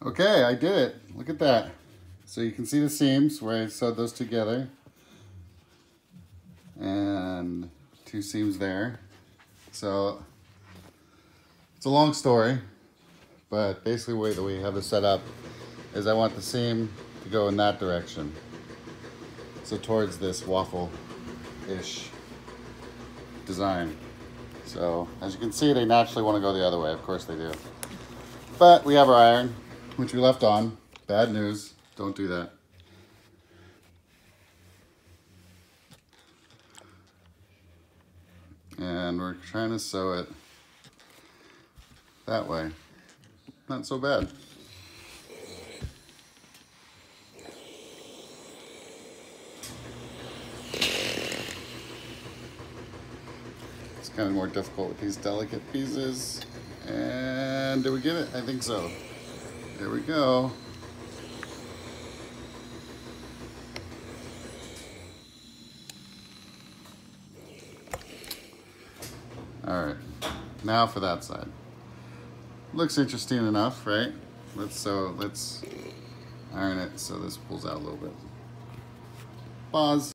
Okay, I did it. Look at that. So you can see the seams where I sewed those together. And 2 seams there. So it's a long story, but basically the way that we have this set up is I want the seam to go in that direction. So towards this waffle-ish design. So as you can see, they naturally want to go the other way. Of course they do. But we have our iron, which we left on. Bad news. Don't do that. And we're trying to sew it that way. Not so bad. It's kind of more difficult with these delicate pieces. And did we get it? I think so. There we go. All right, now for that side. Looks interesting enough, right? Let's iron it so this pulls out a little bit. Pause.